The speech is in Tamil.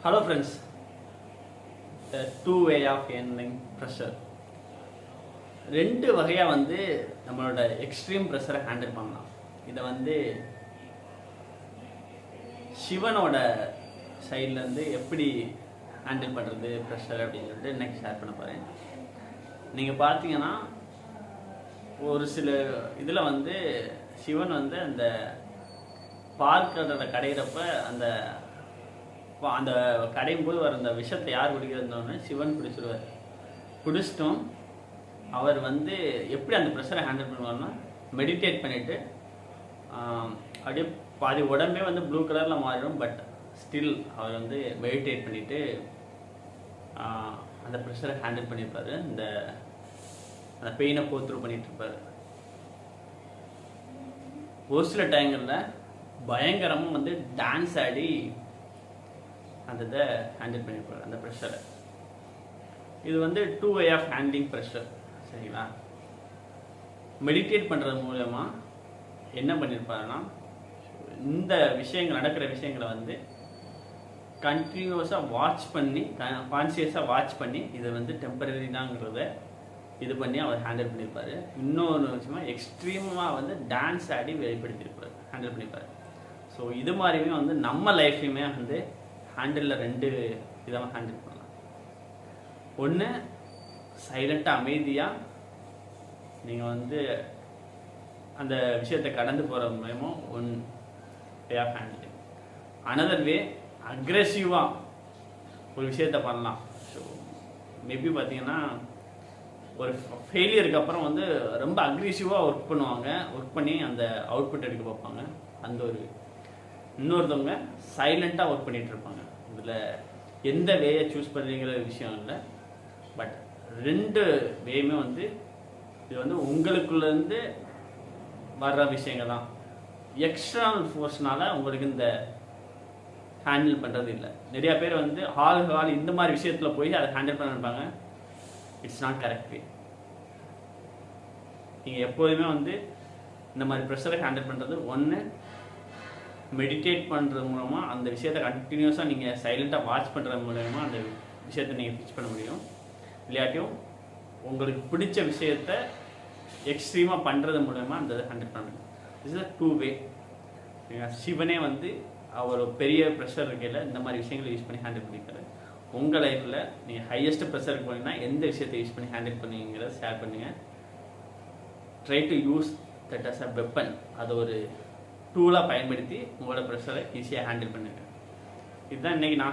Hello friends, the two way of handling pressure. ரெண்டு வகையா நம்மளோட எக்ஸ்ட்ரீம் ப்ரெஷரை ஹேண்டில் பண்ணலாம். இதை சிவனோட சைட்ல இருந்து எப்படி ஹேண்டில் பண்றது ப்ரெஷர் அப்படின்னு சொல்லிட்டு இன்னைக்கு ஷேர் பண்ண போறேன். நீங்க பார்த்தீங்கன்னா ஒரு சில இதுல சிவன் அந்த பார்க்கறத கடையிறப்ப அந்த கடையும் போது வர அந்த விஷத்தை யார் குடிக்கிறதுன்னு சிவன் பிடிச்சிருவார். பிடிச்சிட்டோம் அவர் எப்படி அந்த ப்ரெஷரை ஹேண்டில் பண்ணுவார்னா மெடிடேட் பண்ணிட்டு அப்படியே பாதி உடம்பே ப்ளூ கலரில் மாறிடும். பட் ஸ்டில் அவர் மெடிடேட் பண்ணிட்டு அந்த ப்ரெஷரை ஹேண்டில் பண்ணியிருப்பாரு. அந்த பெயினை போத்ரூ பண்ணிட்டு இருப்பாரு. ஒரு சில டைங்களில் பயங்கரமாக டான்ஸ் ஆடி அந்த இதை ஹேண்டில் பண்ணியிருப்பாரு அந்த ப்ரெஷரை. இது two way of handling pressure. சரிங்களா? மெடிடேட் பண்ணுறது மூலமா என்ன பண்ணியிருப்பாருன்னா இந்த விஷயங்கள் நடக்கிற விஷயங்களை கண்டினியூஸாக வாட்ச் பண்ணி கான்சியஸாக வாட்ச் பண்ணி இது டெம்பரரி தாங்கிறத இது பண்ணி அவர் ஹேண்டில் பண்ணியிருப்பாரு. இன்னொரு விஷயமா எக்ஸ்ட்ரீமாக டான்ஸ் ஆடி வெளிப்படுத்தியிருப்பார், ஹேண்டில் பண்ணியிருப்பார். ஸோ இது மாதிரியுமே நம்ம லைஃப்லையுமே ஹேண்டிலில் ரெண்டு விதமாக ஹேண்டில் பண்ணலாம். ஒன்று சைலண்ட்டாக அமைதியாக நீங்கள் அந்த விஷயத்தை கடந்து போகிற மூலயமா one way of handling. Another way அக்ரெசிவாக ஒரு விஷயத்தை பண்ணலாம். ஸோ மேபி பார்த்தீங்கன்னா ஒரு ஃபெயிலியருக்கு அப்புறம் ரொம்ப அக்ரெசிவாக ஒர்க் பண்ணுவாங்க. ஒர்க் பண்ணி அந்த அவுட்புட் எடுக்க பார்ப்பாங்க. அந்த ஒரு இன்னொருத்தவங்க சைலண்ட்டாக ஒர்க் பண்ணிகிட்டு இருப்பாங்க. இதில் எந்த வேயை சூஸ் பண்ணுறீங்கிற விஷயம் இல்லை. பட் ரெண்டு வேயுமே இது உங்களுக்குள்ளேருந்து வர்ற விஷயங்கள் தான். எக்ஸ்டர்னல் ஃபோர்ஸ்னால உங்களுக்கு இந்த ஹேண்டில் பண்ணுறது இல்லை. நிறையா பேர் ஹால் இந்த மாதிரி விஷயத்தில் போய் அதை ஹேண்டில் பண்ண நினைப்பாங்க. It's not correct way. நீங்கள் எப்போதுமே இந்த மாதிரி ப்ரெஷரை ஹேண்டில் பண்ணுறது ஒன்று மெடிடேட் பண்ணுறது மூலமாக அந்த விஷயத்தை கண்டினியூஸாக நீங்கள் சைலண்ட்டாக வாட்ச் பண்ணுறது மூலமாக அந்த விஷயத்தை நீங்கள் ஃபிக்ஸ் பண்ண முடியும். இல்லாட்டியும் உங்களுக்கு பிடிச்ச விஷயத்தை எக்ஸ்ட்ரீமாக பண்ணுறது மூலமா அந்த இதை ஹேண்டில் பண்ண முடியும். This is two way. சிவனே அவர் பெரிய ப்ரெஷர் இருக்கையில் இந்த மாதிரி விஷயங்களை யூஸ் பண்ணி ஹேண்டில் பண்ணிக்கிறாரு. உங்கள் லைஃப்பில் நீங்கள் ஹையஸ்ட் ப்ரெஷருக்கு போனீங்கன்னா எந்த விஷயத்தை யூஸ் பண்ணி ஹேண்டில் பண்ணுங்கிறத ஷேர் பண்ணுங்கள். Try to use that as a weapon. அதை ஒரு டூலாக பயன்படுத்தி உங்களோட ப்ரெஷரை ஈஸியாக ஹேண்டில் பண்ணுங்கள். இதுதான் இன்றைக்கி நான்